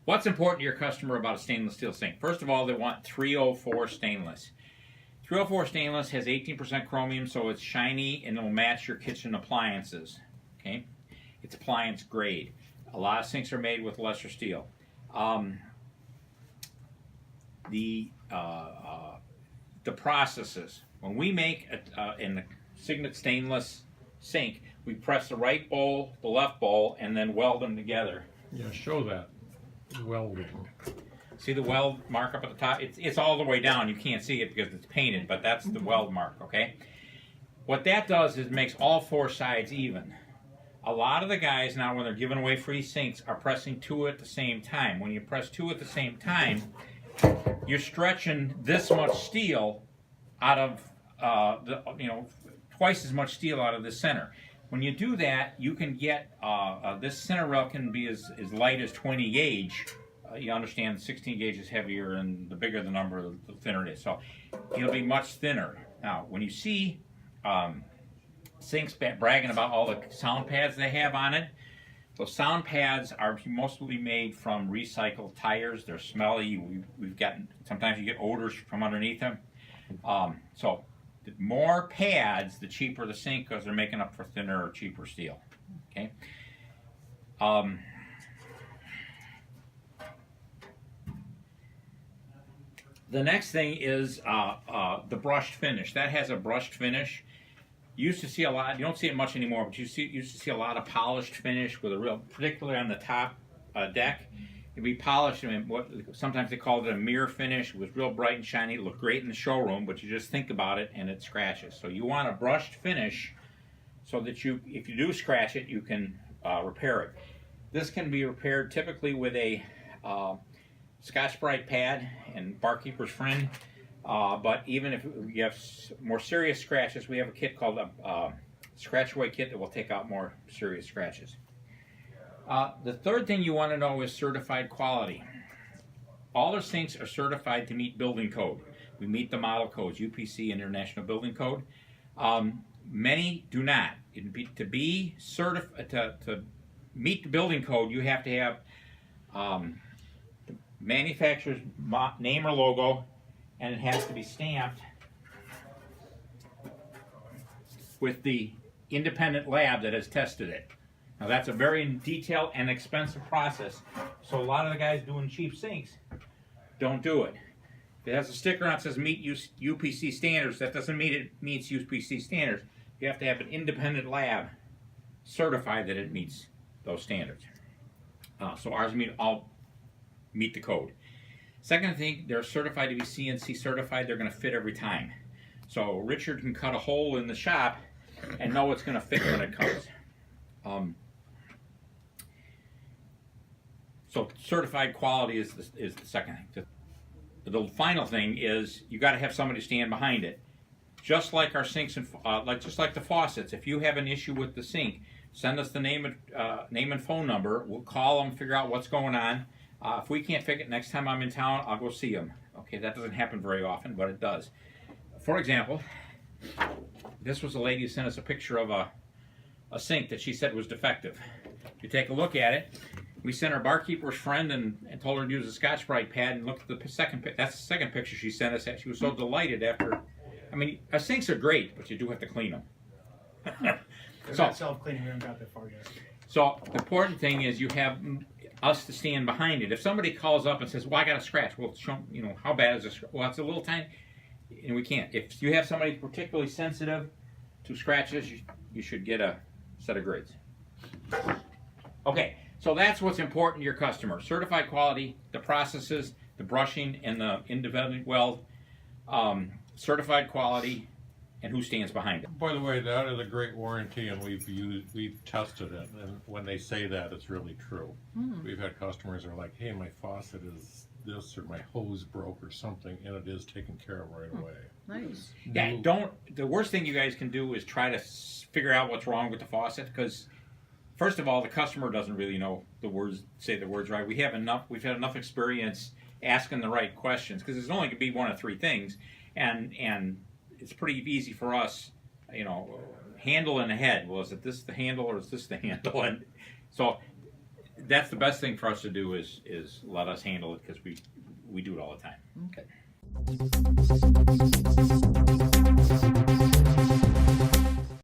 What's important to your customer about a stainless steel sink? First of all, they want 304 stainless. 304 stainless has 18% chromium, so it's shiny and it'll match your kitchen appliances. Okay, it's appliance grade. A lot of sinks are made with lesser steel. The processes. When we make in the Signet stainless sink, we press the right bowl, the left bowl, and then weld them together. Yeah, show that welding. See the weld mark up at the top? It's all the way down. You can't see it because it's painted, but that's the weld mark, okay? What that does is it makes all four sides even. A lot of the guys now, when they're giving away free sinks, are pressing two at the same time. When you press two at the same time, you're stretching this much steel out of, twice as much steel out of the center. When you do that, you can get, this center rail can be as light as 20 gauge. You understand 16 gauge is heavier, and the bigger the number, the thinner it is. So it'll be much thinner. Now, when you see sinks bragging about all the sound pads they have on it, those sound pads are mostly made from recycled tires. They're smelly. We've gotten, sometimes you get odors from underneath them. So the more pads, the cheaper the sink, because they're making up for thinner or cheaper steel. Okay. The next thing is the brushed finish. That has a brushed finish. You used to see a lot, you don't see it much anymore, but you used to see a lot of polished finish with a real, particularly on the top deck. It'd be polished, and sometimes they called it a mirror finish. It was real bright and shiny. It looked great in the showroom, but you just think about it and it scratches. So you want a brushed finish so that if you do scratch it, you can repair it. This can be repaired typically with a Scotch-Brite pad and Barkeeper's Friend. But even if you have more serious scratches, we have a kit called a scratch away kit that will take out more serious scratches. The third thing you want to know is certified quality. All our sinks are certified to meet building code. We meet the model codes, UPC, International Building Code. Many do not. To be certified, to meet the building code, you have to have the manufacturer's name or logo, and it has to be stamped with the independent lab that has tested it. Now that's a very detailed and expensive process, so a lot of the guys doing cheap sinks don't do it. If it has a sticker on it that says meet UPC standards, that doesn't mean it meets UPC standards. You have to have an independent lab certify that it meets those standards. So ours all meet the code. Second thing, they're certified to be CNC certified. They're going to fit every time. So Richard can cut a hole in the shop and know it's going to fit when it comes. So certified quality is the second thing. The final thing is you got to have somebody stand behind it. Just like our sinks and just like the faucets. If you have an issue with the sink, send us the name and phone number. We'll call them, figure out what's going on. If we can't fix it, next time I'm in town, I'll go see them. Okay, that doesn't happen very often, but it does. For example, this was a lady who sent us a picture of a sink that she said was defective. If you take a look at it, we sent our Barkeeper's Friend and told her to use a Scotch-Brite pad and look at the second picture. That's the second picture she sent us. She was so delighted after. I mean, our sinks are great, but you do have to clean them. So self-cleaning, we haven't got that far yet. So the important thing is you have us to stand behind it. If somebody calls up and says, well, I got a scratch, well, show, how bad is this? Well, it's a little tiny, and we can't. If you have somebody particularly sensitive to scratches, you should get a set of grades. Okay, so that's what's important to your customer. Certified quality, the processes, the brushing, and the independent weld, certified quality, and who stands behind it. By the way, that is a great warranty, and we've tested it, and when they say that, it's really true. We've had customers who are like, hey, my faucet is this, or my hose broke or something, and it is taken care of right away. Nice. Yeah, the worst thing you guys can do is try to figure out what's wrong with the faucet, because first of all, the customer doesn't really know say the words right. we've had enough experience asking the right questions, because there's only going to be one of three things, and it's pretty easy for us, handle in the head. Well, is it this the handle or is this the handle? And so that's the best thing for us to do is let us handle it because we do it all the time. Okay.